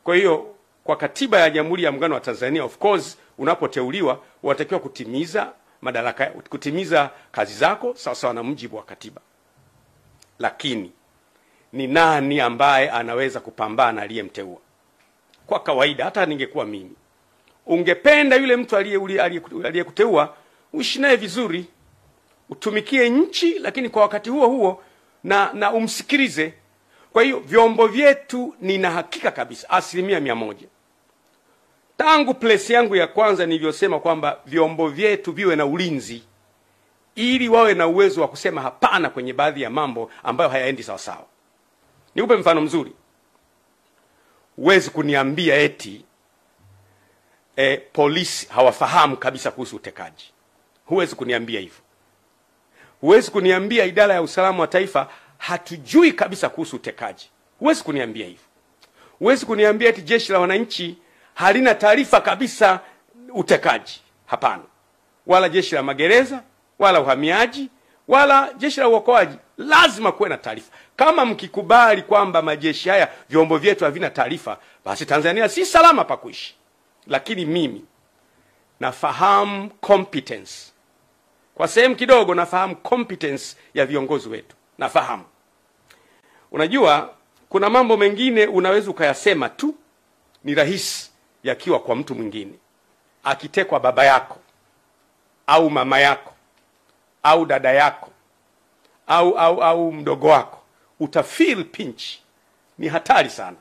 Kwa hiyo kwa katiba ya Jamhuri ya Muungano wa Tanzania, of course, unapoteuliwa unatakiwa kutimiza kazi zako sawa sawa na mujibu wa katiba. Lakini ni nani ambaye anaweza kupambana aliyemteua? Kwa kawaida, hata ningekuwa mimi, ungependa yule mtu aliyekuteua uishi naye vizuri, utumikie nchi, lakini kwa wakati huo huo na umsikilize. Kwa hiyo vyombo vyetu, nina hakika kabisa 100%, tangu place yangu ya kwanza nilivyosema kwamba vyombo vyetu viwe na ulinzi, ili wawe na uwezo wa kusema hapana kwenye baadhi ya mambo ambayo hayaendi sawa sawa. Nikupe mfano mzuri. Huwezi kuniambia eti polisi hawafahamu kabisa kuhusu utekaji. Huwezi kuniambia hivyo. Huwezi kuniambia idara ya usalama wa taifa hatujui kabisa kuhusu utekaji. Huwezi kuniambia hivyo. Huwezi kuniambia eti jeshi la wananchi halina taarifa kabisa utekaji. Hapana. Wala jeshi la magereza, wala uhamiaji, wala jeshi la uokoaji. Lazima kuwe na taarifa. Kama mkikubali kwamba majeshi haya, vyombo vyetu havina taarifa, basi Tanzania si salama pa kuishi. Lakini mimi nafahamu competence. Kwa sehemu kidogo nafahamu competence ya viongozi wetu. Nafahamu. Unajua, kuna mambo mengine unaweza ukayasema tu, ni rahisi yakiwa kwa mtu mwingine. Akitekwa baba yako, au mama yako, au dada yako, au mdogo wako, utafeel pinch. Ni hatari sana.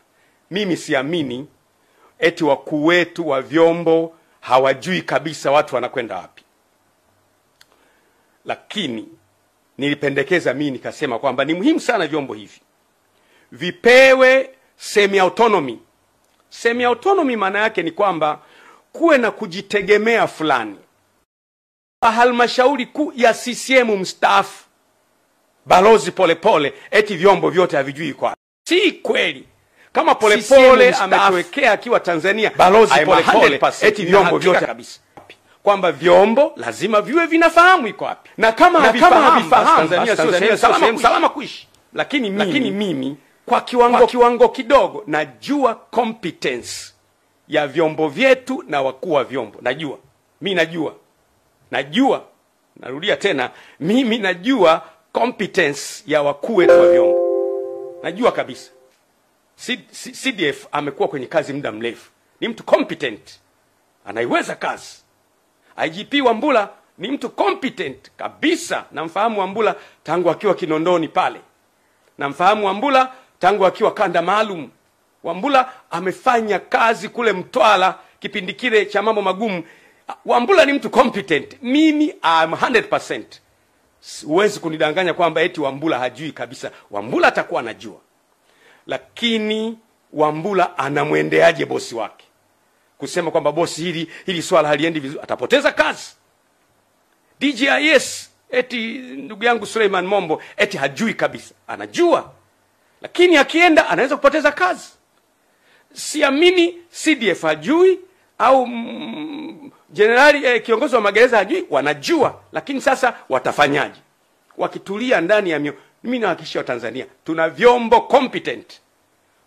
Mimi siamini eti wakuu wetu wa vyombo hawajui kabisa watu wanakwenda wapi. Lakini nilipendekeza mimi nikasema kwamba ni muhimu sana vyombo hivi vipewe semi autonomy. Semi autonomy maana yake ni kwamba kuwe na kujitegemea fulani. Halmashauri kuu ya CCM mstaafu Balozi Polepole eti vyombo vyote havijui kwa. Si kweli. Kama Polepole ametuwekea akiwa Tanzania Balozi Polepole eti vyombo vyote kabisa. Kwamba vyombo lazima viwe vinafahamu iko wapi. Na kama havifahamu Tanzania sio sehemu salama kuishi. Lakini mimi kwa kiwango kidogo najua competence ya vyombo vyetu na wakuu wa vyombo. Najua. Mimi najua. Narudia tena, mimi najua competence ya wakuu wetu wa vyombo. Najua kabisa. CDF amekuwa kwenye kazi muda mrefu. Ni mtu competent. Anaiweza kazi. IGP Wambura ni mtu competent kabisa. Namfahamu Wambura tangu akiwa Kinondoni pale. Namfahamu Wambura tangu akiwa kanda maalum. Wambura amefanya kazi kule Mtwara kipindi kile cha mambo magumu. Wambura ni mtu competent. Mimi I'm 100%. Huwezi kunidanganya kwamba eti Wambura hajui kabisa. Wambura atakuwa anajua. Lakini Wambura anamwendeaje bosi wake? Kusema kwamba bosi hili swala haliendi vizuri, atapoteza kazi. DJIS eti ndugu yangu Suleiman Mombo eti hajui kabisa. Anajua. Lakini akienda anaweza kupoteza kazi. Siamini CDF hajui au generali kiongozi wa magereza hajui. Wanajua. Lakini sasa watafanyaje? Wakitulia ndani ya mimi nahakikishia Tanzania tuna vyombo competent.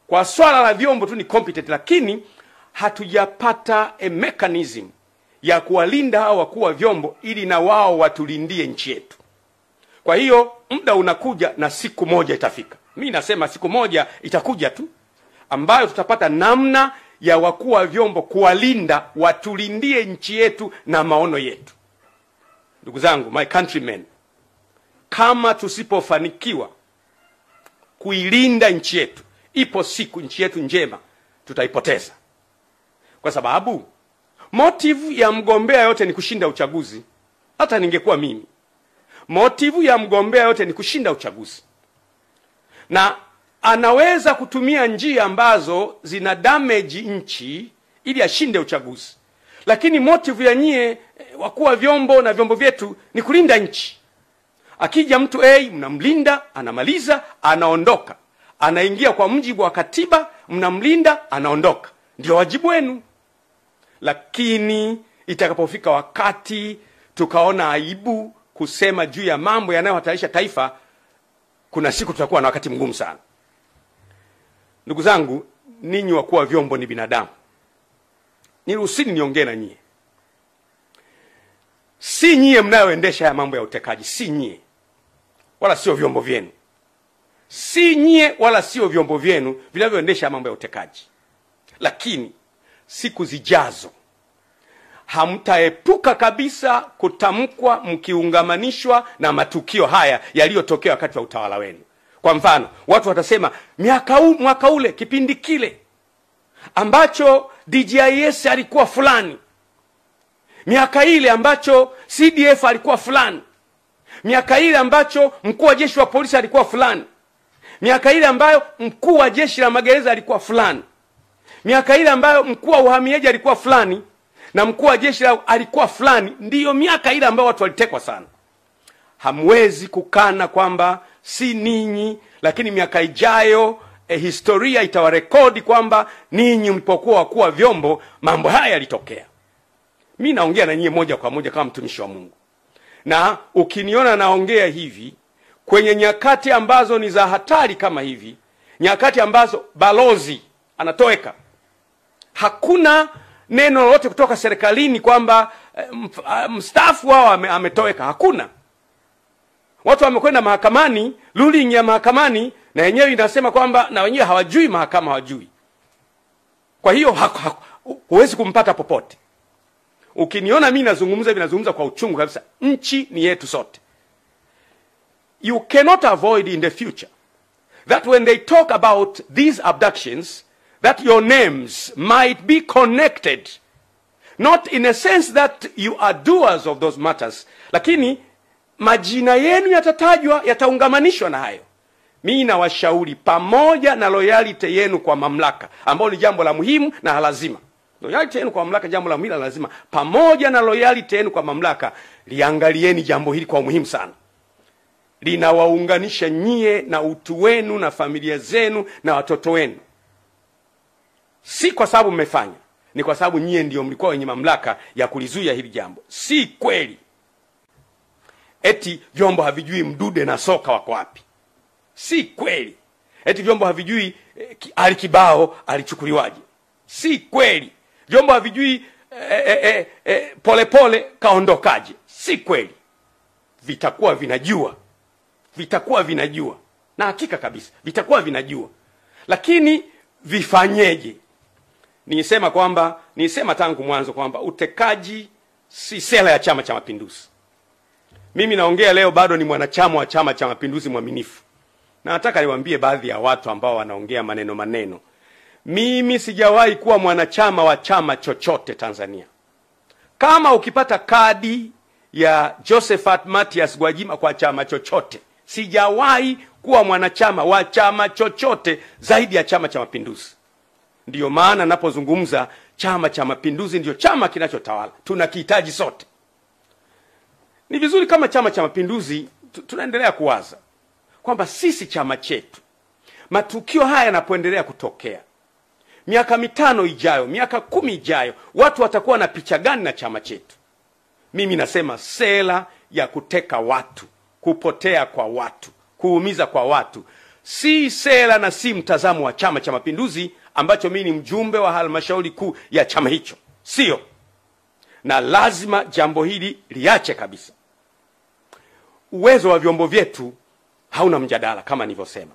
Kwa swala la vyombo tu ni competent, lakini hatujapata a mechanism ya kuwalinda hao wakuu wa vyombo ili na wao watulindie nchi yetu. Kwa hiyo muda unakuja na siku moja itafika. Mimi nasema siku moja itakuja tu ambayo tutapata namna ya wakuu wa vyombo kuwalinda, watulindie nchi yetu na maono yetu. Ndugu zangu, my countrymen, kama tusipofanikiwa kuilinda nchi yetu, ipo siku nchi yetu njema tutaipoteza. Kwa sababu motive ya mgombea yote ni kushinda uchaguzi. Hata ningekuwa mimi, motive ya mgombea yote ni kushinda uchaguzi. Na anaweza kutumia njia ambazo zina damage nchi ili ashinde uchaguzi. Lakini motive ya nyie wakuu wa vyombo na vyombo vyetu ni kulinda nchi. Akija mtu mnamlinda, anamaliza, anaondoka. Anaingia kwa mujibu wa katiba, mnamlinda, anaondoka. Ndio wajibu wenu. Lakini itakapofika wakati tukaona aibu kusema juu ya mambo yanayohatarisha taifa, kuna siku tutakuwa na wakati mgumu sana. Ndugu zangu, ninyi wakuwa vyombo ni binadamu. Niruhusini niongee na nyie. Si nyie mnayoendesha ya mambo ya utekaji, si nyie. Wala sio vyombo vyenu. Si nyie wala sio vyombo vyenu vinavyoendesha mambo ya utekaji. Lakini siku zijazo hamtaepuka kabisa kutamkwa mkiungamanishwa na matukio haya yaliyotokea wakati wa utawala wenu. Kwa mfano, watu watasema mwaka ule kipindi kile ambacho DJIS alikuwa fulani, miaka ile ambacho CDF alikuwa fulani, miaka ile ambacho mkuu wa jeshi wa polisi alikuwa fulani, miaka ile ambayo mkuu wa jeshi la magereza alikuwa fulani, miaka ile ambayo mkuu wa uhamiaji alikuwa fulani na mkuu wa jeshi alikuwa fulani, ndiyo miaka ile ambayo watu walitekwa sana. Hamwezi kukana kwamba si ninyi, lakini miaka ijayo historia itawarekodi kwamba ninyi mlipokuwa wakuwa vyombo mambo haya yalitokea. Mimi naongea na nyie moja kwa moja kama mtumishi wa Mungu. Na ukiniona naongea hivi kwenye nyakati ambazo ni za hatari kama hivi, nyakati ambazo balozi anatoweka, hakuna neno lolote kutoka serikalini kwamba mstaafu wao ametoweka, hakuna. Watu wamekwenda mahakamani, ruling ya mahakamani na yenyewe inasema kwamba na wenyewe hawajui, mahakama hawajui. Kwa hiyo huwezi kumpata popote. Ukiniona mimi nazungumza kwa uchungu kabisa. Nchi ni yetu sote. You cannot avoid in the future that when they talk about these abductions, that your names might be connected, not in a sense that you are doers of those matters, lakini majina yenu yatatajwa, yataungamanishwa na hayo. Mimi nawashauri, pamoja na loyalty yenu kwa mamlaka, ambao ni jambo la muhimu na lazima. Loyalty yenu kwa mamlaka jambo la muhimu na lazima. Pamoja na loyalty yenu kwa mamlaka, liangalieni jambo hili kwa muhimu sana. Linawaunganisha nyie na utu wenu na familia zenu na watoto wenu. Si kwa sababu mmefanya, ni kwa sababu nyie ndio mlikuwa wenye mamlaka ya kulizuia hili jambo. Si kweli eti vyombo havijui Mdude na Soka wako wapi. Si kweli eti vyombo havijui Ali Kibao alichukuliwaje. Si kweli vyombo havijui Polepole kaondokaje. Si kweli. Vitakuwa vinajua na hakika kabisa vitakuwa vinajua. Lakini vifanyeje? Nisema tangu mwanzo kwamba utekaji si sera ya Chama cha Mapinduzi. Mimi naongea leo bado ni mwanachama wa Chama cha Mapinduzi mwaminifu. Na nataka niwaambie baadhi ya watu ambao wanaongea maneno. Mimi sijawahi kuwa mwanachama wa chama chochote Tanzania. Kama ukipata kadi ya Josephat Mathias Gwajima kwa chama chochote, sijawahi kuwa mwanachama wa chama chochote zaidi ya Chama cha Mapinduzi. Ndiyo maana napozungumza Chama cha Mapinduzi ndio chama kinachotawala. Tunakihitaji sote. Ni vizuri kama Chama cha Mapinduzi tunaendelea kuwaza kwamba sisi chama chetu, matukio haya yanapoendelea kutokea, miaka 5 ijayo, miaka 10 ijayo, watu watakuwa na picha gani na chama chetu? Mimi nasema sera ya kuteka watu, kupotea kwa watu, kuumiza kwa watu, si sera na si mtazamo wa Chama cha Mapinduzi ambacho mimi ni mjumbe wa halmashauri kuu ya chama hicho. Sio. Na lazima jambo hili liache kabisa. Uwezo wa vyombo vyetu hauna mjadala kama nilivyosema.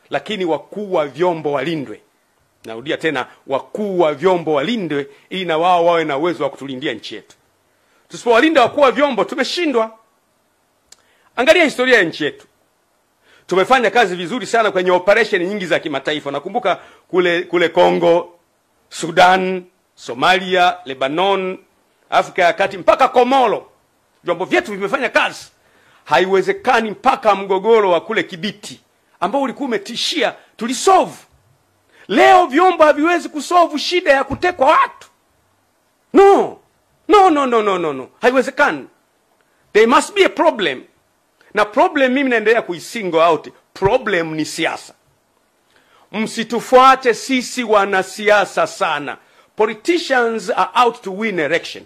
Lakini wakuu wa vyombo walindwe. Narudia tena, wakuu wa vyombo walindwe ili na wao wawe na uwezo wa kutulindia nchi yetu. Tusipowalinda wakuu wa vyombo tumeshindwa. Angalia historia ya nchi yetu. Tumefanya kazi vizuri sana kwenye operation nyingi za kimataifa. Nakumbuka kule Kongo, Sudan, Somalia, Lebanon, Afrika ya Kati mpaka Komoro. Vyombo vyetu vimefanya kazi. Haiwezekani mpaka mgogoro wa kule Kibiti ambao ulikuwa umetishia tulisolve. Leo vyombo haviwezi kusolve shida ya kutekwa watu. No. Haiwezekani. There must be a problem. Na problem mimi naendelea kuisingle out. Problem ni siasa. Msitufuate sisi wanasiasa sana. Politicians are out to win election.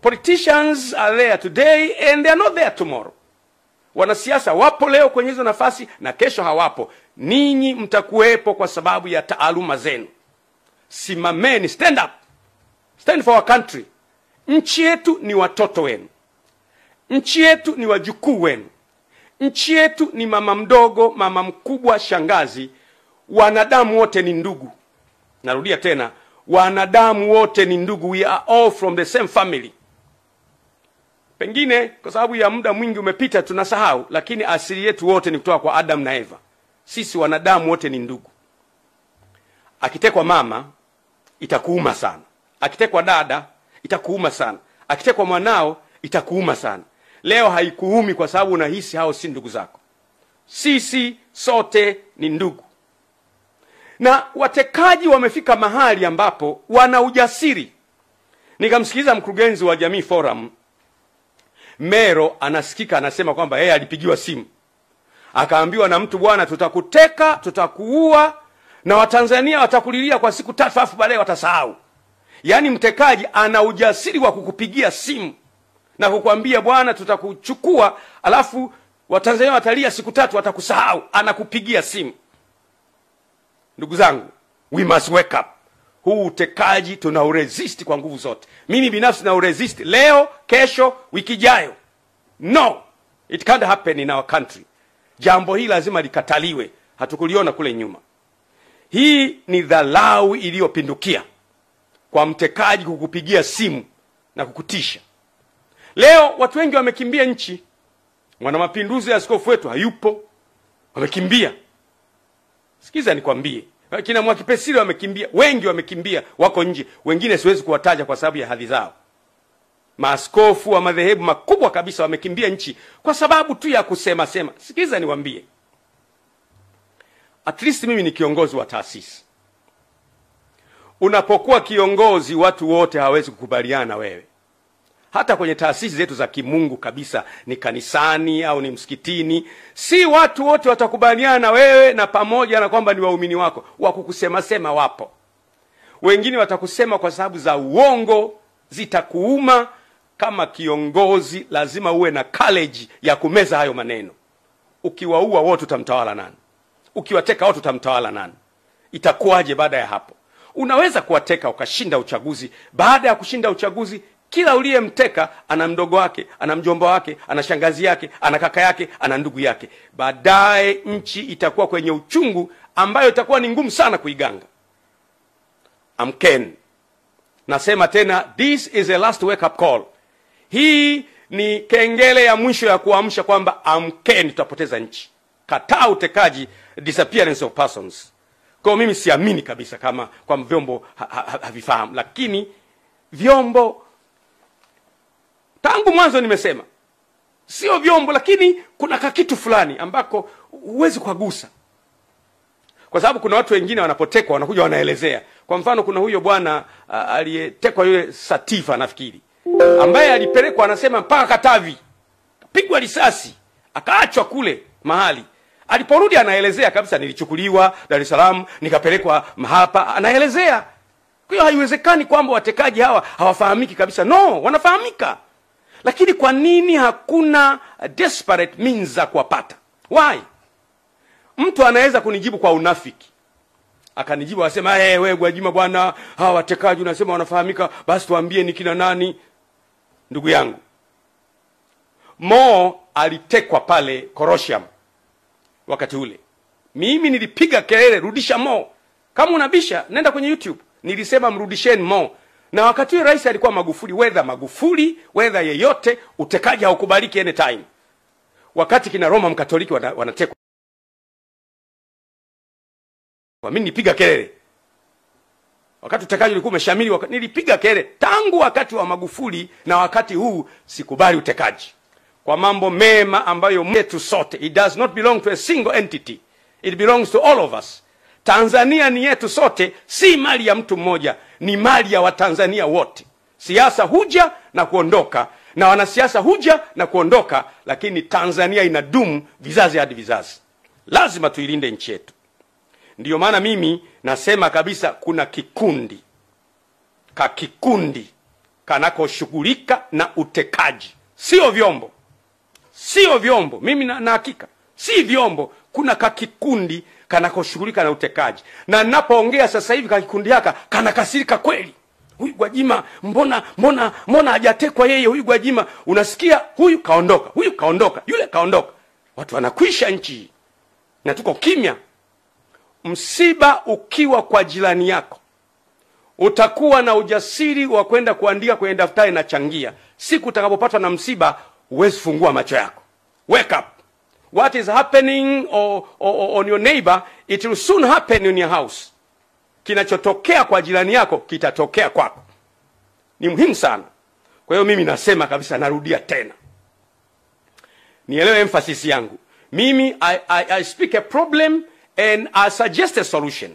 Politicians are there today and they are not there tomorrow. Wanasiasa wapo leo kwenye hizo nafasi na kesho hawapo. Ninyi mtakuwepo kwa sababu ya taaluma zenu. Simameni, stand up. Stand for our country. Nchi yetu ni watoto wenu. Nchi yetu ni wajukuu wenu. Nchi yetu ni mama mdogo, mama mkubwa, shangazi. Wanadamu wote ni ndugu. Narudia tena, wanadamu wote ni ndugu. We are all from the same family. Pengine kwa sababu ya muda mwingi umepita tunasahau, lakini asili yetu wote ni kutoka kwa Adam na Eva. Sisi wanadamu wote ni ndugu. Akitekwa mama itakuuma sana. Akitekwa dada itakuuma sana. Akitekwa mwanao itakuuma sana. Leo haikuumi kwa sababu unahisi hao si ndugu zako. Sisi sote ni ndugu. Na watekaji wamefika mahali ambapo wana ujasiri. Nikamsikiliza mkurugenzi wa Jamii Forum, Mero, anasikika anasema kwamba yeye alipigiwa simu. Akaambiwa na mtu, bwana, tutakuteka, tutakuua na Watanzania watakulilia kwa siku 3 afu baadaye watasahau. Yaani mtekaji ana ujasiri wa kukupigia simu na kukwambia, bwana, tutakuchukua, alafu Watanzania watalia siku 3 watakusahau. Anakupigia simu. Ndugu zangu, we must wake up. Huu utekaji tunauresist kwa nguvu zote. Mimi binafsi na uresist leo, kesho, wiki ijayo. No, it can't happen in our country. Jambo hili lazima likataliwe. Hatukuliona kule nyuma. Hii ni dharau iliyopindukia kwa mtekaji kukupigia simu na kukutisha. Leo watu wengi wamekimbia nchi. Mwanamapinduzi askofu wetu hayupo, wamekimbia. Sikiza nikwambie, kina Mwakipesile wamekimbia, wengi wamekimbia, wako nje. Wengine siwezi kuwataja kwa sababu ya hadhi zao. Maaskofu wa madhehebu makubwa kabisa wamekimbia nchi kwa sababu tu ya kusema sema. Sikiza niwaambie, at least mimi ni kiongozi wa taasisi. Unapokuwa kiongozi, watu wote hawezi kukubaliana na wewe. Hata kwenye taasisi zetu za kimungu kabisa, ni kanisani au ni msikitini, si watu wote watakubaliana na wewe, na pamoja na kwamba ni waumini wako, wakukusema sema wapo. Wengine watakusema kwa sababu za uongo, zitakuuma. Kama kiongozi lazima uwe na courage ya kumeza hayo maneno. Ukiwaua wote utamtawala nani? Ukiwateka wote utamtawala nani? Itakuwaje baada ya hapo? Unaweza kuwateka ukashinda uchaguzi. Baada ya kushinda uchaguzi, kila uliyemteka ana mdogo wake, ana mjomba wake, ana shangazi yake, ana kaka yake, ana ndugu yake. Baadaye nchi itakuwa kwenye uchungu ambayo itakuwa ni ngumu sana kuiganga. Amkeni. Nasema tena, this is a last wake up call. Hii ni kengele ya mwisho ya kuamsha kwamba amkeni, tutapoteza nchi. Kataa utekaji, disappearance of persons. Kwa mimi siamini kabisa kama kwa vyombo havifahamu, lakini vyombo tangu mwanzo nimesema sio vyombo, lakini kuna kakitu fulani ambako huwezi kugusa. Kwa sababu kuna watu wengine wanapotekwa wanakuja wanaelezea. Kwa mfano kuna huyo bwana aliyetekwa, yule Satifa nafikiri, ambaye alipelekwa anasema mpaka Katavi, pigwa risasi, akaachwa kule mahali. Aliporudi anaelezea kabisa, nilichukuliwa Dar es Salaam nikapelekwa hapa, anaelezea. Kwa hiyo haiwezekani kwamba watekaji hawa hawafahamiki kabisa. No, wanafahamika. Lakini kwa nini hakuna desperate means za kuwapata? Why? Mtu anaweza kunijibu kwa unafiki. Akanijibu asema, wewe Gwajima bwana, hawa watekaji unasema wanafahamika, basi tuambie ni kina nani. Ndugu yangu, Mo alitekwa pale Korosham wakati ule. Mimi nilipiga kelele, rudisha Mo. Kama unabisha, nenda kwenye YouTube. Nilisema mrudisheni Mo. Na wakati ule rais alikuwa Magufuli, whether yeyote, utekaji haukubaliki anytime. Wakati kina Roma Mkatoliki wanatekwa, mimi nilipiga kelele. Wakati utekaji ulikuwa umeshamili, nilipiga kelele. Tangu wakati wa Magufuli na wakati huu sikubali utekaji. Kwa mambo mema ambayo yetu sote, it does not belong to a single entity. It belongs to all of us. Tanzania ni yetu sote, si mali ya mtu mmoja, ni mali ya Watanzania wote. Siasa huja na kuondoka, na wanasiasa huja na kuondoka, lakini Tanzania inadumu vizazi hadi vizazi. Lazima tuilinde nchi yetu. Ndiyo maana mimi nasema kabisa, kuna kikundi kanakoshughulika na utekaji. Sio vyombo, sio vyombo. Mimi na hakika si vyombo, kuna kakikundi kanakoshughulika na utekaji, na ninapoongea sasa hivi kakikundi haka kanakasirika kweli. Huyu Gwajima mbona hajatekwa yeye? Huyu Gwajima unasikia, huyu kaondoka, yule kaondoka. Watu wanakwisha nchi na tuko kimya. Msiba ukiwa kwa jirani yako, utakuwa na ujasiri wa kwenda kuandika kwenye daftari na changia. Siku utakapopatwa na msiba, huwezi fungua macho yako. Wake up. What is happening on your neighbor, it will soon happen in your house. Kinachotokea kwa jirani yako kitatokea kwako. Ni muhimu sana. Kwa hiyo mimi nasema kabisa, narudia tena, nielewe emphasis yangu. Mimi I speak a problem and I suggest a solution.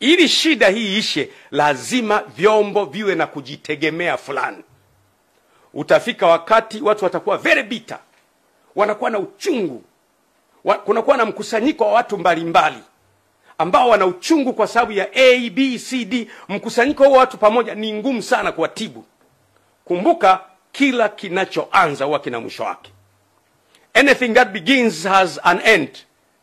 Ili shida hii ishe, lazima vyombo viwe na kujitegemea fulani. Utafika wakati watu watakuwa very bitter, wanakuwa na uchungu, kunakuwa na mkusanyiko wa watu mbalimbali ambao wana uchungu kwa sababu ya A, B, C, D. Mkusanyiko wa watu pamoja ni ngumu sana kuwatibu. Kumbuka, kila kinachoanza huwa kina mwisho wake. Anything that begins has an end.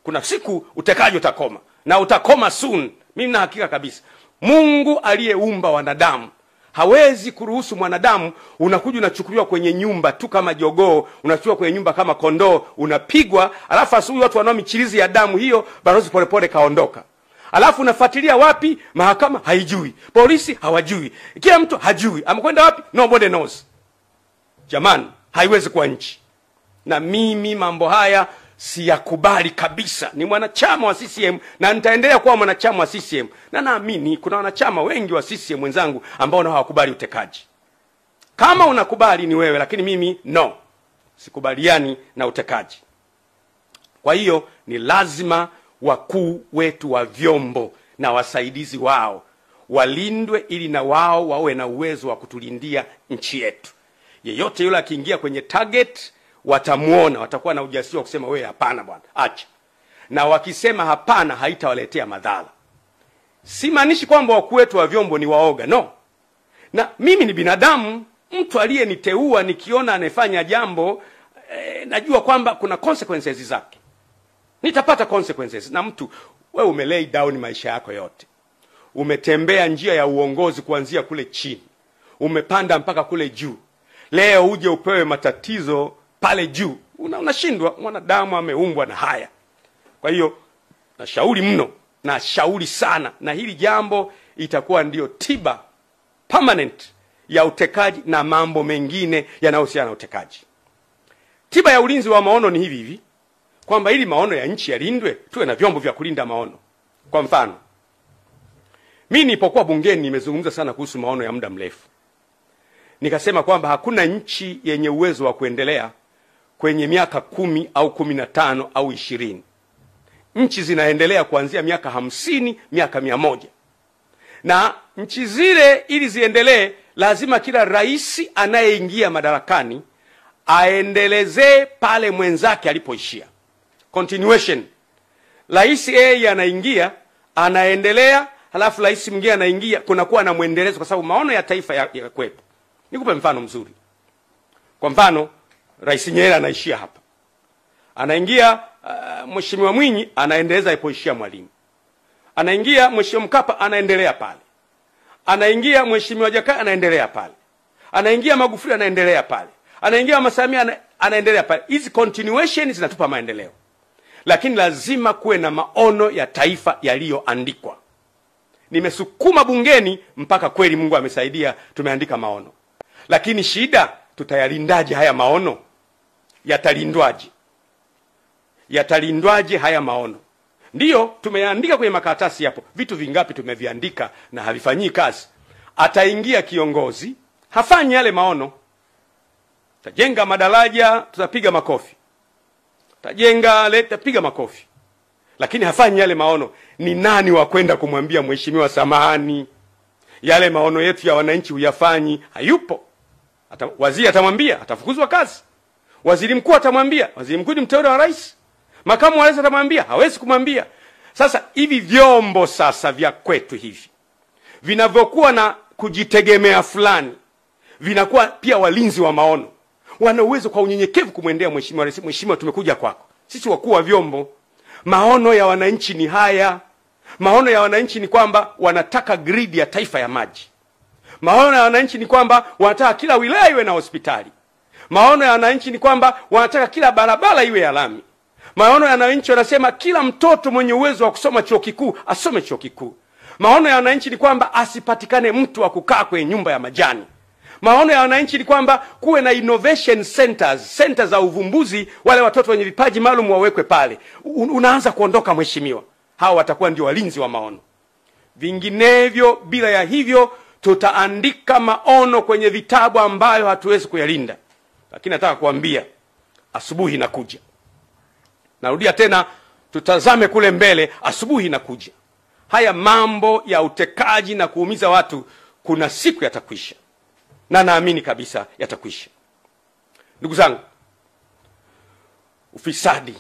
Kuna siku utekaji utakoma, na utakoma soon. Mimi na hakika kabisa. Mungu aliyeumba wanadamu hawezi kuruhusu mwanadamu unakuja unachukuliwa kwenye nyumba tu kama jogoo, unachukuliwa kwenye nyumba kama kondoo, unapigwa, alafu asubuhi watu wanao michirizi ya damu hiyo, balozi polepole kaondoka. Alafu unafuatilia wapi? Mahakama haijui, polisi hawajui, kila mtu hajui amekwenda wapi, nobody knows. Jamani, haiwezi kuwa nchi. Na mimi mambo haya siyakubali kabisa. Ni mwanachama wa CCM na nitaendelea kuwa mwanachama wa CCM, na naamini kuna wanachama wengi wa CCM wenzangu ambao nao hawakubali utekaji. Kama unakubali ni wewe, lakini mimi no, sikubaliani na utekaji. Kwa hiyo ni lazima wakuu wetu wa vyombo na wasaidizi wao walindwe, ili na wao wawe na uwezo wa kutulindia nchi yetu. Yeyote yule akiingia kwenye target, watamuona, watakuwa na ujasiri wa kusema wewe hapana bwana, acha. Na wakisema hapana, haitawaletea madhara. Simaanishi kwamba wakuu wetu wa vyombo ni waoga, no. Na mimi ni binadamu, mtu aliyeniteua nikiona anafanya jambo najua kwamba kuna consequences zake. Nitapata consequences. Na mtu, wewe umelay down maisha yako yote, umetembea njia ya uongozi kuanzia kule chini, umepanda mpaka kule juu, leo uje upewe matatizo pale juu, unashindwa. Mwanadamu ameumbwa na haya. Kwa hiyo nashauri mno, nashauri sana, na hili jambo itakuwa ndio tiba permanent ya utekaji na mambo mengine yanayohusiana na utekaji. Tiba ya ulinzi wa maono ni hivi kwamba ili maono ya nchi yalindwe, tuwe na vyombo vya kulinda maono. Kwa mfano, mimi nilipokuwa bungeni nimezungumza sana kuhusu maono ya muda mrefu. Nikasema kwamba hakuna nchi yenye uwezo wa kuendelea kwenye miaka 10 au 15 au 20. Nchi zinaendelea kuanzia miaka 50, miaka 100. Na nchi zile ili ziendelee, lazima kila rais anayeingia madarakani aendelezee pale mwenzake alipoishia. Continuation. Rais A anaingia, anaendelea, halafu rais mwingine anaingia, kunakuwa na muendelezo kwa sababu maono ya taifa ya kwetu. Nikupe mfano mzuri. Kwa mfano, Rais Nyerere anaishia hapa. Anaingia Mheshimiwa Mwinyi, anaendeleza alipoishia Mwalimu. Anaingia Mheshimiwa Mkapa, anaendelea pale. Anaingia Mheshimiwa Jakaya, anaendelea pale. Anaingia Magufuli, anaendelea pale. Anaingia Mama Samia, anaendelea pale. Hizi continuation zinatupa maendeleo. Lakini lazima kuwe na maono ya taifa yaliyoandikwa. Nimesukuma bungeni mpaka kweli Mungu amesaidia tumeandika maono. Lakini shida, tutayalindaje haya maono? Yatalindwaje? Yatalindwaje haya maono? Ndiyo, tumeandika kwenye makaratasi hapo. Vitu vingapi tumeviandika na havifanyii kazi? Ataingia kiongozi, hafanyi yale maono. Tajenga madaraja, tutapiga makofi. Tajenga tutapiga makofi. Lakini hafanyi yale maono. Ni nani wa kwenda kumwambia mheshimiwa samahani, yale maono yetu ya wananchi huyafanyi? Hayupo. Waziri atamwambia, atafukuzwa kazi. Waziri mkuu atamwambia, waziri mkuu ni mteule wa rais. Makamu wa rais atamwambia, hawezi kumwambia. Sasa hivi vyombo sasa vya kwetu hivi vinavyokuwa na kujitegemea fulani, vinakuwa pia walinzi wa maono. wana uwezo kwa unyenyekevu kumwendea mheshimiwa rais, mheshimiwa, tumekuja kwako. Sisi wakuu wa vyombo, maono ya wananchi ni haya. Maono ya wananchi ni kwamba wanataka grid ya taifa ya maji. Maono ya wananchi ni kwamba wanataka kila wilaya iwe na hospitali. Maono ya wananchi ni kwamba wanataka kila barabara iwe ya lami. Maono ya wananchi wanasema kila mtoto mwenye uwezo wa kusoma chuo kikuu asome chuo kikuu. Maono ya wananchi ni kwamba asipatikane mtu wa kukaa kwenye nyumba ya majani. Maono ya wananchi ni kwamba kuwe na innovation centers, centers za uvumbuzi, wale watoto wenye vipaji maalum wawekwe pale. Unaanza kuondoka mheshimiwa. Hao watakuwa ndio walinzi wa maono. Vinginevyo, bila ya hivyo, tutaandika maono kwenye vitabu ambayo hatuwezi kuyalinda. Lakini nataka kuambia, asubuhi inakuja. Narudia tena, tutazame kule mbele, asubuhi inakuja. Haya mambo ya utekaji na kuumiza watu kuna siku yatakwisha. Na naamini kabisa yatakwisha. Ndugu zangu, ufisadi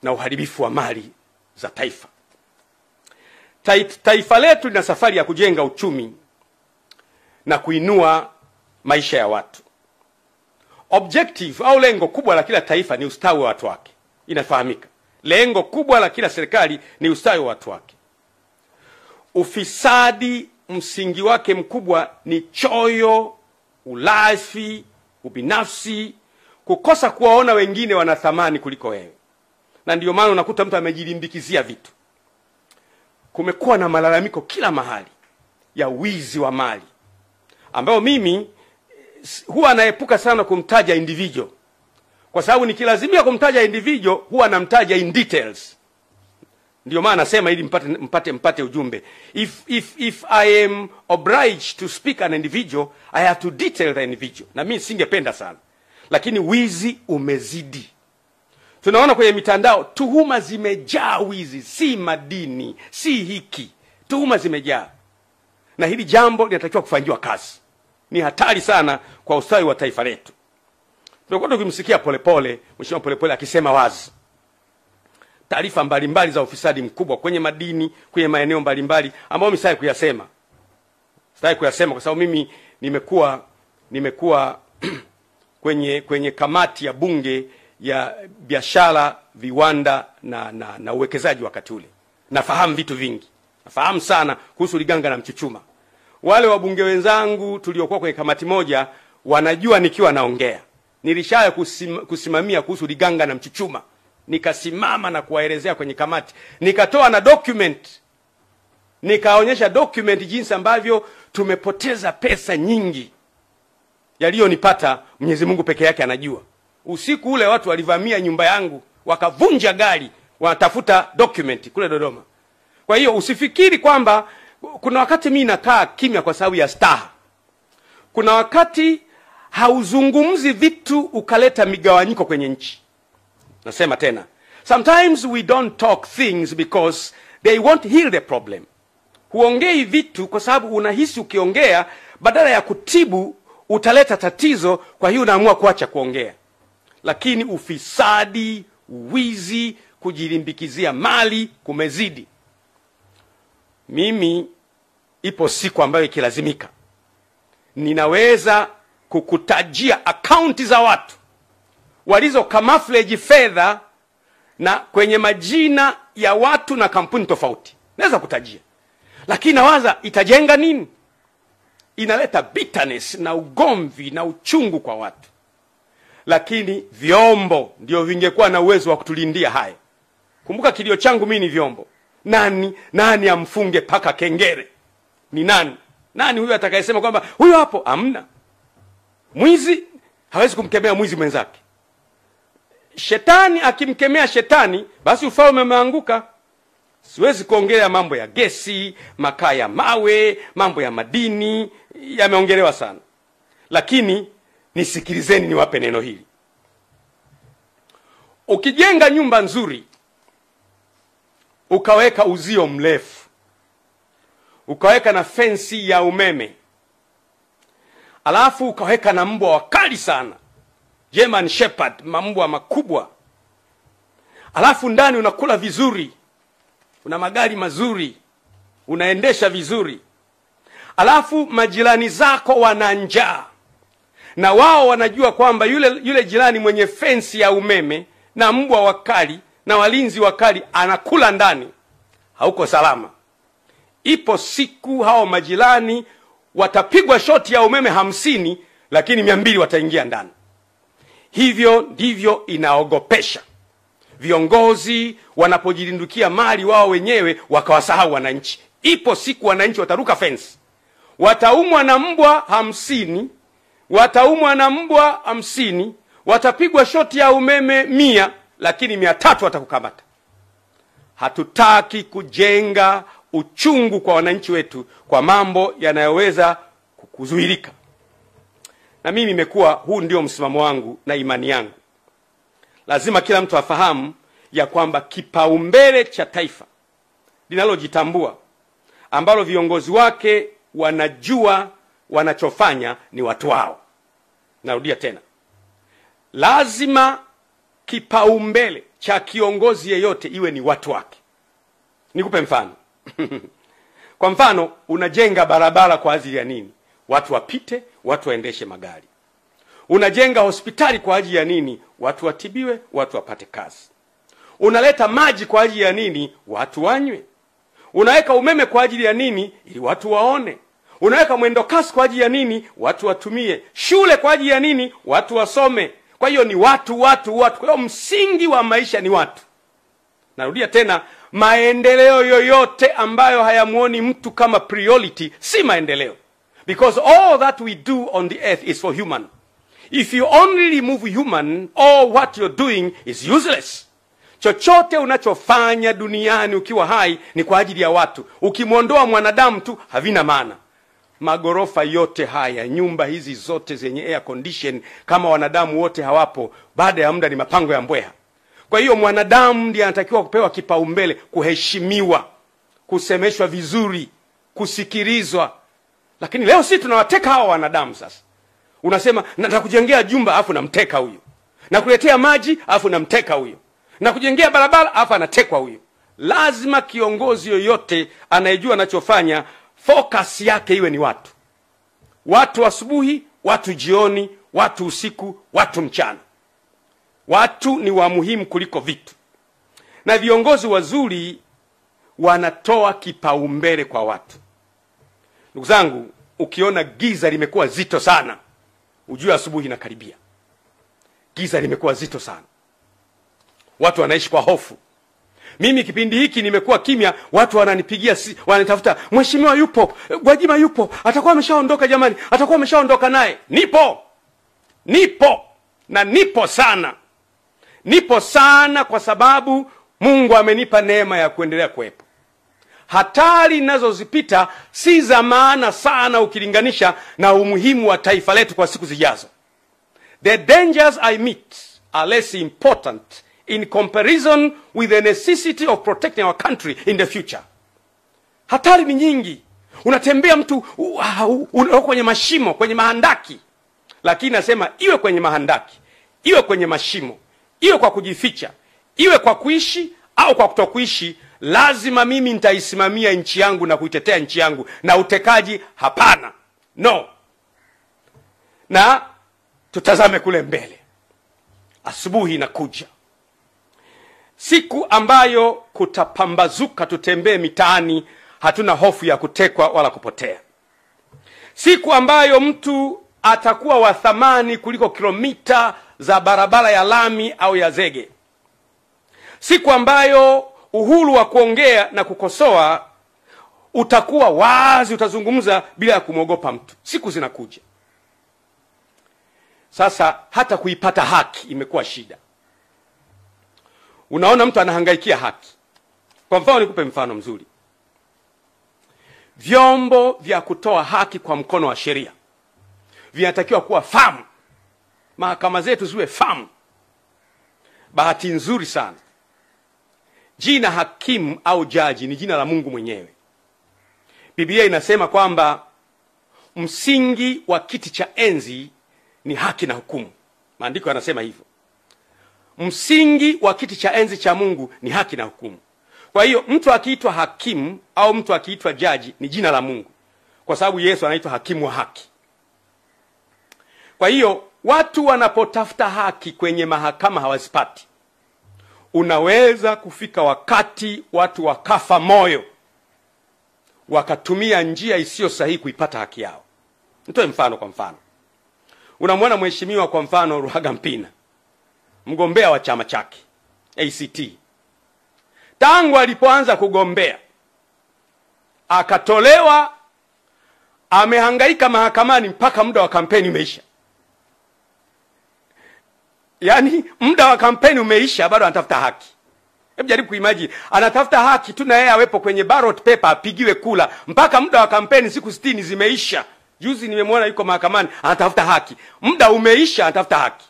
na uharibifu wa mali za taifa. Taifa letu lina safari ya kujenga uchumi na kuinua maisha ya watu. Objective au lengo kubwa la kila taifa ni ustawi wa watu wake. Inafahamika. Lengo kubwa la kila serikali ni ustawi wa watu wake. Ufisadi msingi wake mkubwa ni choyo, ulafi, ubinafsi, kukosa kuwaona wengine wana thamani kuliko wewe. Na ndio maana unakuta mtu amejilimbikizia vitu. Kumekuwa na malalamiko kila mahali ya wizi wa mali, ambao mimi huwa naepuka sana kumtaja individual, kwa sababu nikilazimia kumtaja individual huwa namtaja in details. Ndio maana nasema ili mpate ujumbe. If I am obliged to speak an individual, I have to detail the individual. Na mimi singependa sana. Lakini wizi umezidi. Tunaona kwenye mitandao tuhuma zimejaa wizi, si madini, si hiki. Tuhuma zimejaa. Na hili jambo linatakiwa kufanyiwa kazi. Ni hatari sana kwa ustawi wa taifa letu. Tumekuwa tukimsikia Polepole, Mheshimiwa Polepole akisema wazi taarifa mbalimbali za ufisadi mkubwa kwenye madini, kwenye maeneo mbalimbali ambayo mimi sitaki kuyasema. Sitaki kuyasema kwa sababu mimi nimekuwa kwenye kamati ya bunge ya biashara, viwanda na uwekezaji wakati ule. Nafahamu vitu vingi. Nafahamu sana kuhusu Liganga na Mchuchuma. Wale wabunge wenzangu tuliokuwa kwenye kamati moja wanajua nikiwa naongea. Nilishaya kusimamia kuhusu Liganga na Mchuchuma. Nikasimama na kuwaelezea kwenye kamati. Nikatoa na document. Nikaonyesha document jinsi ambavyo tumepoteza pesa nyingi. Yaliyonipata Mwenyezi Mungu peke yake anajua. Usiku ule watu walivamia nyumba yangu, wakavunja gari, wanatafuta document kule Dodoma. Kwa hiyo usifikiri kwamba kuna wakati mimi nakaa kimya kwa sababu ya staha. Kuna wakati hauzungumzi vitu ukaleta migawanyiko kwenye nchi. Nasema tena, sometimes we don't talk things because they won't heal the problem. Huongei vitu kwa sababu unahisi ukiongea badala ya kutibu utaleta tatizo, kwa hiyo unaamua kuacha kuongea. Lakini ufisadi, wizi, kujilimbikizia mali kumezidi. Mimi ipo siku ambayo ikilazimika ninaweza kukutajia akaunti za watu walizo camouflage fedha na kwenye majina ya watu na kampuni tofauti. Naweza kutajia. Lakini nawaza itajenga nini? Inaleta bitterness na ugomvi na uchungu kwa watu. Lakini vyombo ndio vingekuwa na uwezo wa kutulindia haya. Kumbuka kilio changu mimi ni vyombo. Nani amfunge paka kengere? Ni nani? Nani huyo atakayesema kwamba huyo hapo? Hamna. Mwizi hawezi kumkemea mwizi mwenzake. Shetani akimkemea shetani, basi ufalme umeanguka. Siwezi kuongelea mambo ya gesi, makaa ya mawe, mambo ya madini, yameongelewa sana. Lakini nisikilizeni niwape neno hili. Ukijenga nyumba nzuri, ukaweka uzio mrefu, ukaweka na fensi ya umeme, alafu ukaweka na mbwa wakali sana, German Shepherd, mbwa makubwa, alafu ndani unakula vizuri, una magari mazuri, unaendesha vizuri, alafu majirani zako wana njaa, na wao wanajua kwamba yule jirani mwenye fensi ya umeme na mbwa wakali na walinzi wakali anakula ndani, hauko salama. Ipo siku hao majirani watapigwa shoti ya umeme 50, lakini 200 wataingia ndani. Hivyo ndivyo inaogopesha viongozi wanapojilindukia mali wao wenyewe wakawasahau wananchi. Ipo siku wananchi wataruka fence, wataumwa na mbwa 50, wataumwa na mbwa 50, watapigwa shoti ya umeme 100, lakini 300 watakukamata. Hatutaki kujenga uchungu kwa wananchi wetu kwa mambo yanayoweza kuzuilika. Na mimi imekuwa huu ndio msimamo wangu na imani yangu. Lazima kila mtu afahamu ya kwamba kipaumbele cha taifa linalojitambua, ambalo viongozi wake wanajua wanachofanya, ni watu wao. Narudia tena, lazima kipaumbele cha kiongozi yeyote iwe ni watu wake. Nikupe mfano. Kwa mfano, unajenga barabara kwa ajili ya nini? Watu wapite, watu waendeshe magari. Unajenga hospitali kwa ajili ya nini? Watu watibiwe, watu wapate kazi. Unaleta maji kwa ajili ya nini? Watu wanywe. Unaweka umeme kwa ajili ya nini? Ili watu waone. Unaweka mwendo kasi kwa ajili ya nini? Watu watumie. Shule kwa ajili ya nini? Watu wasome. Kwa hiyo ni watu. Kwa hiyo msingi wa maisha ni watu. Narudia tena, maendeleo yoyote ambayo hayamuoni mtu kama priority si maendeleo. Because all that we do on the earth is for human. If you only remove human, all what you're doing is useless. Chochote unachofanya duniani ukiwa hai ni kwa ajili ya watu. Ukimwondoa mwanadamu tu havina maana. Magorofa yote haya, nyumba hizi zote zenye air condition, kama wanadamu wote hawapo, baada ya muda ni mapango ya mbweha. Kwa hiyo mwanadamu ndiye anatakiwa kupewa kipaumbele, kuheshimiwa, kusemeshwa vizuri, kusikilizwa. Lakini leo sisi tunawateka hawa wanadamu sasa. Unasema natakujengea jumba afu namteka huyo. Na kuletea maji afu namteka huyo. Na kujengea barabara afu anatekwa huyo. Lazima kiongozi yoyote anayejua anachofanya, focus yake iwe ni watu. Watu asubuhi, watu jioni, watu usiku, watu mchana. Watu ni wa muhimu kuliko vitu. Na viongozi wazuri wanatoa kipaumbele kwa watu. Ndugu zangu, ukiona giza limekuwa zito sana, ujue asubuhi inakaribia. Giza limekuwa zito sana. Watu wanaishi kwa hofu. Mimi kipindi hiki nimekuwa kimya, watu wananipigia, wanatafuta, mheshimiwa yupo, Gwajima yupo, atakuwa ameshaondoka jamani, atakuwa ameshaondoka naye. Nipo na nipo sana. Nipo sana kwa sababu Mungu amenipa neema ya kuendelea kuwepo. Hatari ninazozipita si za maana sana ukilinganisha na umuhimu wa taifa letu kwa siku zijazo. The dangers I meet are less important in comparison with the necessity of protecting our country in the future. Hatari ni nyingi. Unatembea mtu kwenye mashimo, kwenye mahandaki. Lakini nasema iwe kwenye mahandaki, iwe kwenye mashimo, iwe kwa kujificha, iwe kwa kuishi au kwa kutokuishi, lazima mimi nitaisimamia nchi yangu na kuitetea nchi yangu, na utekaji hapana. No. Na tutazame kule mbele. Asubuhi inakuja. Siku ambayo kutapambazuka, tutembee mitaani, hatuna hofu ya kutekwa wala kupotea. Siku ambayo mtu atakuwa wa thamani kuliko kilomita za barabara ya lami au ya zege. Siku ambayo uhuru wa kuongea na kukosoa utakuwa wazi, utazungumza bila kumwogopa mtu. Siku zinakuja. Sasa hata kuipata haki imekuwa shida. Unaona mtu anahangaikia haki. Kwa mfano, nikupe mfano mzuri. Vyombo vya kutoa haki kwa mkono wa sheria vinatakiwa kuwa famu. Mahakama zetu ziwe famu. Bahati nzuri sana, jina hakimu au jaji ni jina la Mungu mwenyewe. Biblia inasema kwamba msingi wa kiti cha enzi ni haki na hukumu. Maandiko yanasema hivyo. Msingi wa kiti cha enzi cha Mungu ni haki na hukumu. Kwa hiyo mtu akiitwa hakimu au mtu akiitwa jaji ni jina la Mungu, kwa sababu Yesu anaitwa hakimu wa haki. Kwa hiyo watu wanapotafuta haki kwenye mahakama hawazipati. Unaweza kufika wakati watu wakafa moyo, wakatumia njia isiyo sahihi kuipata haki yao. Nitoe mfano. Kwa mfano, unamwona mheshimiwa kwa mfano Ruhagampina, mgombea wa chama chake ACT. Tangu alipoanza kugombea akatolewa, amehangaika mahakamani mpaka muda wa kampeni umeisha. Yaani muda wa kampeni umeisha, bado anatafuta haki. Hebu jaribu kuimagine, anatafuta haki tu na yeye awepo kwenye ballot paper apigiwe kula, mpaka muda wa kampeni siku 60 zimeisha. Juzi nimemwona yuko mahakamani anatafuta haki. Muda umeisha, anatafuta haki.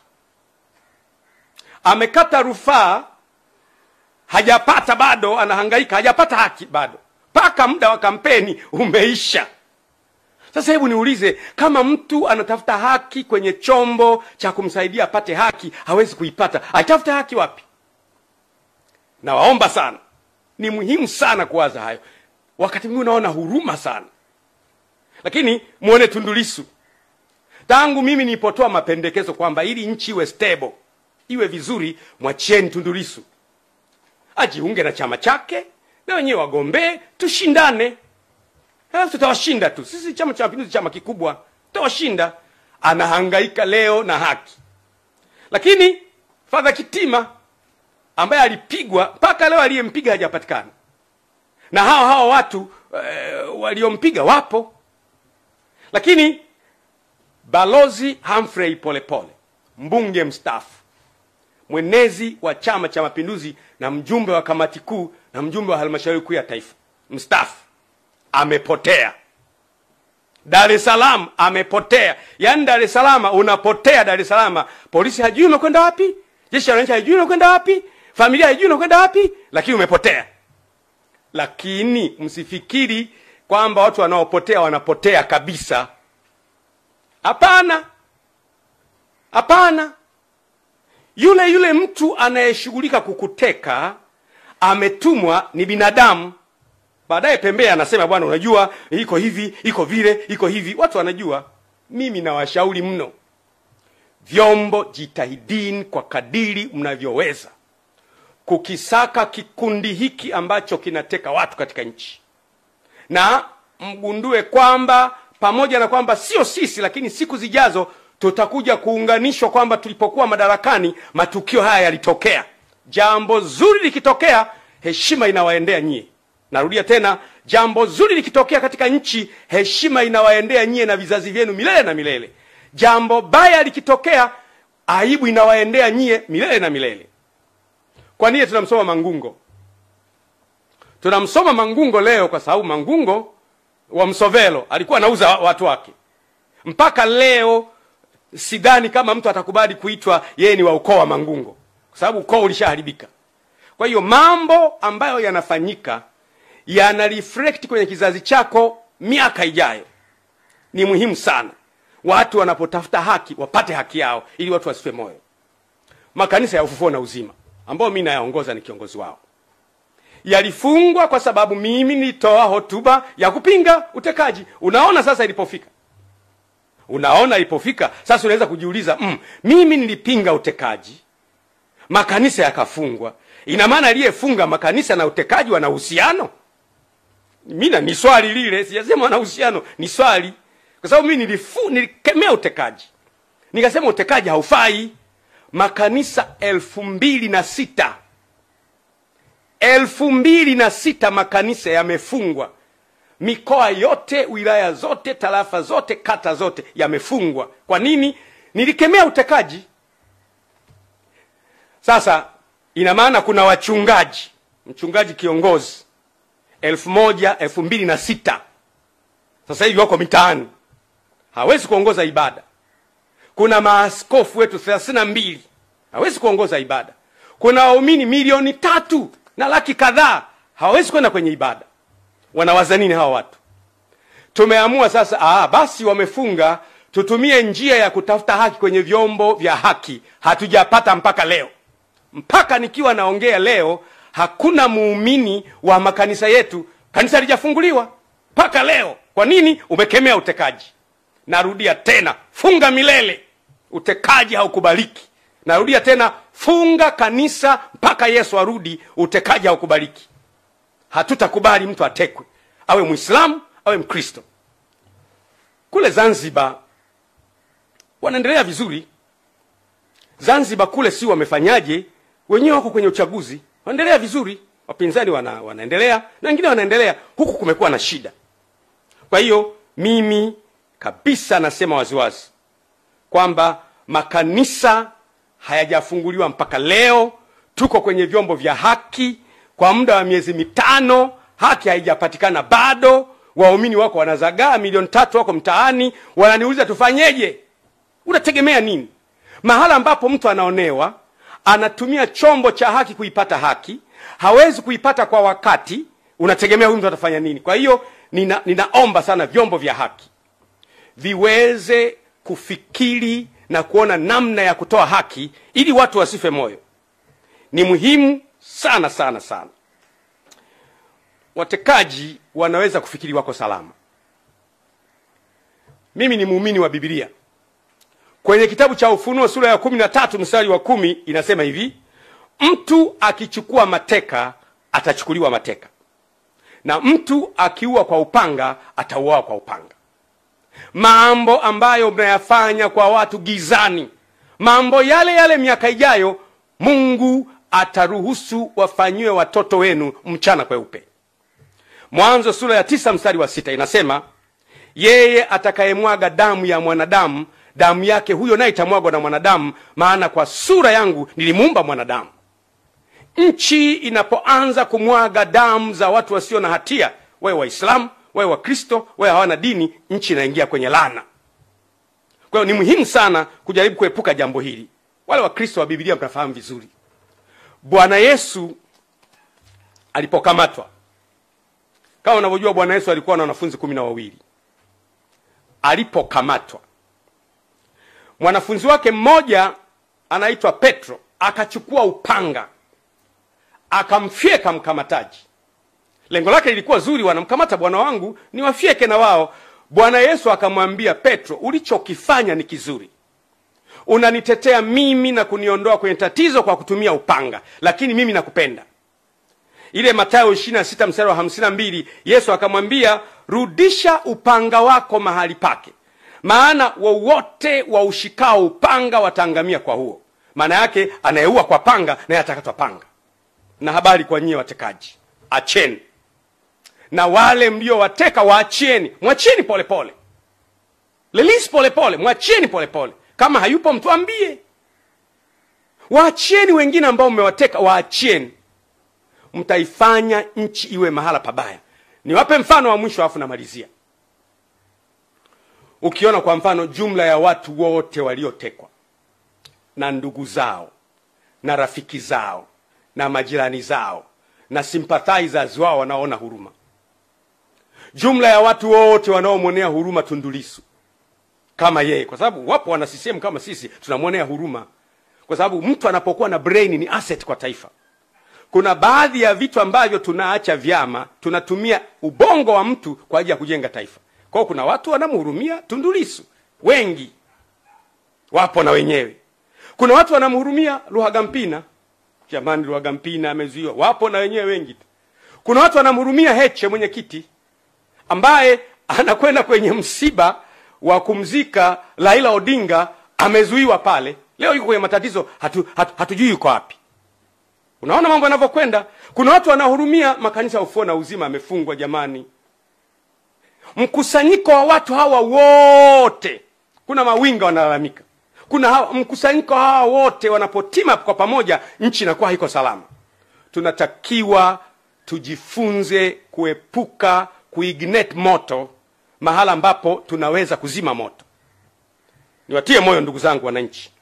Amekata rufaa, hajapata bado, anahangaika, hajapata haki bado, mpaka muda wa kampeni umeisha. Sasa hebu niulize, kama mtu anatafuta haki kwenye chombo cha kumsaidia apate haki, hawezi kuipata, atafuta haki wapi? Na waomba sana, ni muhimu sana kuwaza hayo. Wakati mwingine unaona huruma sana. Lakini muone Tundu Lissu. Tangu mimi nilipotoa mapendekezo kwamba ili nchi iwe stable, iwe vizuri, mwachieni Tundu Lissu ajiunge na chama chake, na wenyewe wagombee, tushindane. Tutawashinda tu. Sisi Chama cha Mapinduzi chama kikubwa, tutawashinda. Anahangaika leo na haki. Lakini Father Kitima ambaye alipigwa, mpaka leo aliyempiga hajapatikana. Na hao watu waliompiga wapo. Lakini Balozi Humphrey Polepole, mbunge mstaafu, mwenezi wa Chama cha Mapinduzi na mjumbe wa kamati kuu na mjumbe wa halmashauri kuu ya taifa, mstaafu, amepotea. Dar es Salaam amepotea. Yaani Dar es Salaam unapotea. Dar es Salaam polisi hajui umekwenda wapi, jeshi la wananchi hajui umekwenda wapi, familia hajui umekwenda wapi, lakini umepotea. Lakini msifikiri kwamba watu wanaopotea wanapotea kabisa. Hapana. Hapana. Yule mtu anayeshughulika kukuteka ametumwa, ni binadamu. Baadaye pembea anasema, bwana unajua iko hivi, iko vile, iko hivi. Watu wanajua. Mimi nawashauri mno, vyombo jitahidini kwa kadiri mnavyoweza kukisaka kikundi hiki ambacho kinateka watu katika nchi. Na mgundue kwamba pamoja na kwamba sio sisi, lakini siku zijazo tutakuja kuunganishwa kwamba tulipokuwa madarakani matukio haya yalitokea. Jambo zuri likitokea, heshima inawaendea nyie. Narudia tena, jambo zuri likitokea katika nchi, heshima inawaendea nyie na vizazi vyenu milele na milele. Jambo baya likitokea, aibu inawaendea nyie milele na milele. Kwa nini tunamsoma Mangungo? Tunamsoma Mangungo leo kwa sababu Mangungo wa Msovelo alikuwa anauza watu wake. Mpaka leo sidhani kama mtu atakubali kuitwa yeye ni wa ukoo wa Mangungo, kwa sababu ukoo ulishaharibika. Kwa hiyo mambo ambayo yanafanyika yana reflect kwenye kizazi chako miaka ijayo. Ni muhimu sana watu wanapotafuta haki wapate haki yao, ili watu wasife moyo. Makanisa ya Ufufuo na Uzima ambao mimi nayaongoza, ni kiongozi wao, yalifungwa kwa sababu mimi nilitoa hotuba ya kupinga utekaji. Unaona sasa ilipofika. Unaona ilipofika. Sasa unaweza kujiuliza, mimi nilipinga utekaji, makanisa yakafungwa. Ina maana aliyefunga makanisa na utekaji wana uhusiano? Mimi ni swali lile, sijasema wana uhusiano, ni swali. Kwa sababu mimi nilikemea utekaji. Nikasema utekaji haufai. Makanisa 2006 2006 makanisa yamefungwa. Mikoa yote, wilaya zote, tarafa zote, kata zote yamefungwa. Kwa nini? Nilikemea utekaji. Sasa ina maana kuna wachungaji, mchungaji kiongozi 2006 sasa hivi wako mitaani, hawezi kuongoza ibada. Kuna maaskofu wetu 32 hawezi kuongoza ibada. Kuna waumini milioni 3 na laki kadhaa hawezi kwenda kwenye ibada. Wanawaza nini hawa watu? Tumeamua sasa, basi wamefunga, tutumie njia ya kutafuta haki kwenye vyombo vya haki. Hatujapata mpaka leo. Mpaka nikiwa naongea leo, hakuna muumini wa makanisa yetu, kanisa halijafunguliwa mpaka leo. Kwa nini? Umekemea utekaji. Narudia tena, funga milele. Utekaji haukubaliki. Narudia tena, funga kanisa mpaka Yesu arudi, utekaji haukubaliki. Hatutakubali mtu atekwe, awe Muislamu, awe Mkristo. Kule Zanzibar wanaendelea vizuri. Zanzibar kule si wamefanyaje? Wenyewe wako kwenye uchaguzi, wanaendelea vizuri. Wapinzani wanaendelea na wengine wanaendelea. Huku kumekuwa na shida. Kwa hiyo mimi kabisa nasema waziwazi kwamba makanisa hayajafunguliwa mpaka leo. Tuko kwenye vyombo vya haki kwa muda wa miezi 5, haki haijapatikana bado. Waumini wako wanazagaa, 3 wako mtaani, wananiuliza tufanyeje? Unategemea nini? Mahala ambapo mtu anaonewa, anatumia chombo cha haki kuipata haki, hawezi kuipata kwa wakati, unategemea huyu mtu atafanya nini? Kwa hiyo ninaomba sana vyombo vya haki viweze kufikiri na kuona namna ya kutoa haki ili watu wasife moyo. Ni muhimu sana sana sana. Watekaji wanaweza kufikiri wako salama. Mimi ni muumini wa Biblia. Kwenye kitabu cha Ufunuo sura ya 13 mstari wa 10 inasema hivi: mtu akichukua mateka atachukuliwa mateka, na mtu akiua kwa upanga atauawa kwa upanga. Mambo ambayo mnayafanya kwa watu gizani, mambo yale yale miaka ijayo Mungu ataruhusu wafanyiwe watoto wenu mchana kweupe. Mwanzo sura ya 9 mstari wa 6 inasema, yeye atakayemwaga damu ya mwanadamu, damu yake huyo naye itamwagwa na mwanadamu, maana kwa sura yangu nilimuumba mwanadamu. Nchi inapoanza kumwaga damu za watu wasio na hatia, wewe Waislamu, wewe Wakristo, wewe hawana dini, nchi inaingia kwenye laana. Kwa hiyo ni muhimu sana kujaribu kuepuka jambo hili. Wale Wakristo wa Biblia mtafahamu vizuri. Bwana Yesu alipokamatwa, kama unavyojua Bwana Yesu alikuwa na wanafunzi 12. Alipokamatwa, mwanafunzi wake mmoja anaitwa Petro akachukua upanga akamfyeka mkamataji. Lengo lake lilikuwa zuri, wanamkamata bwana wangu ni wafyeke na wao. Bwana Yesu akamwambia Petro, ulichokifanya ni kizuri. Unanitetea mimi na kuniondoa kwenye tatizo kwa kutumia upanga, lakini mimi nakupenda. Ile Mathayo 26 mstari wa 52, Yesu akamwambia, rudisha upanga wako mahali pake, maana wowote waushikao upanga wataangamia kwa huo. Maana yake anayeua kwa panga naye atakatwa panga. Na habari kwa nyie watekaji, acheni. Na wale mlio wateka waachieni, mwacheni pole pole. Release pole pole, mwacheni pole pole. Kama hayupo mtuambie. Waachieni wengine ambao mmewateka, waachieni. Mtaifanya nchi iwe mahala pabaya. Niwape mfano wa mwisho afu namalizia. Ukiona kwa mfano jumla ya watu wote waliotekwa na ndugu zao na rafiki zao na majirani zao na sympathizers wao wanaona huruma. Jumla ya watu wote wanaomwonea huruma Tundu Lissu kama yeye, kwa sababu wapo wana CCM kama sisi tunamwonea huruma, kwa sababu mtu anapokuwa na brain ni asset kwa taifa. Kuna baadhi ya vitu ambavyo tunaacha vyama, tunatumia ubongo wa mtu kwa ajili ya kujenga taifa. Kwa hiyo kuna watu wanamhurumia Tundu Lissu, wengi wapo na wenyewe. Kuna watu wanamhurumia Luhagampina, jamani Luhagampina amezuiwa, wapo na wenyewe wengi. Kuna watu wanamhurumia Heche mwenyekiti ambaye anakwenda kwenye msiba wa kumzika Raila Odinga, amezuiwa pale. Leo yuko kwenye matatizo, hatujui yuko wapi. Unaona mambo yanavyokwenda. Kuna watu wanahurumia makanisa ya Ufufuo na Uzima amefungwa jamani. Mkusanyiko wa watu hawa wote, kuna mawinga wanalalamika. Kuna mkusanyiko hawa wote wanapotima kwa pamoja, nchi inakuwa haiko salama. Tunatakiwa tujifunze kuepuka kuignite moto mahala ambapo tunaweza kuzima moto. Niwatie moyo ndugu zangu wananchi.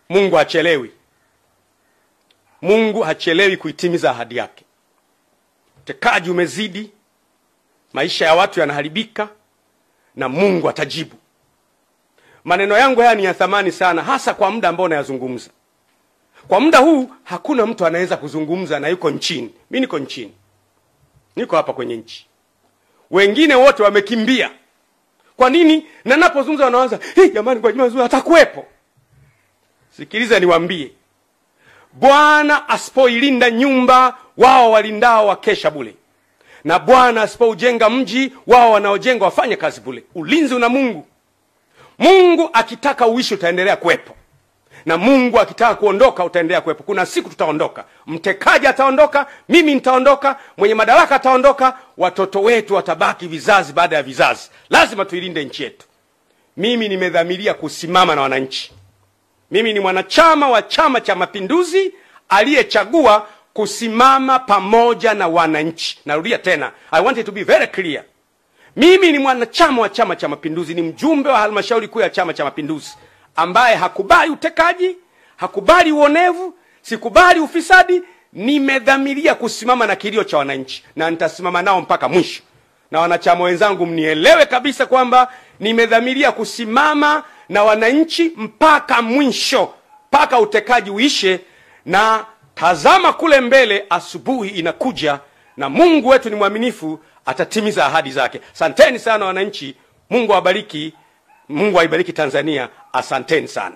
Mungu hachelewi. Mungu hachelewi kuitimiza ahadi yake. Utekaji umezidi, maisha ya watu yanaharibika, na Mungu atajibu. Maneno yangu haya ni ya thamani sana, hasa kwa muda ambao nayazungumza. Kwa muda huu hakuna mtu anaweza kuzungumza na yuko nchini. Mimi niko nchini. Niko hapa kwenye nchi. Wengine wote wamekimbia. Kwa nini? Na napozungumza wanaanza, jamani kwa juma zuri atakuwepo. Sikiliza niwaambie. Bwana asipoilinda nyumba, wao walindao wakesha bure. Na Bwana asipoujenga mji, wao wanaojenga wafanye kazi bure. Ulinzi una Mungu. Mungu akitaka uishi utaendelea kuwepo. Na Mungu akitaka kuondoka utaendelea kuwepo. Kuna siku tutaondoka. Mtekaji ataondoka, mimi nitaondoka, mwenye madaraka ataondoka, watoto wetu watabaki vizazi baada ya vizazi. Lazima tuilinde nchi yetu. Mimi nimedhamiria kusimama na wananchi. Mimi ni mwanachama wa Chama cha Mapinduzi aliyechagua kusimama pamoja na wananchi. Narudia tena, I want it to be very clear. Mimi ni mwanachama wa Chama cha Mapinduzi, ni mjumbe wa halmashauri kuu ya Chama cha Mapinduzi ambaye hakubali utekaji, hakubali uonevu, sikubali ufisadi. Nimedhamiria kusimama na kilio cha wananchi na nitasimama nao mpaka mwisho. Na wanachama wenzangu mnielewe kabisa kwamba nimedhamiria kusimama na wananchi mpaka mwisho, mpaka utekaji uishe. Na tazama kule mbele, asubuhi inakuja na Mungu wetu ni mwaminifu, atatimiza ahadi zake. Asanteni sana wananchi. Mungu awabariki. Mungu aibariki Tanzania. Asanteni sana.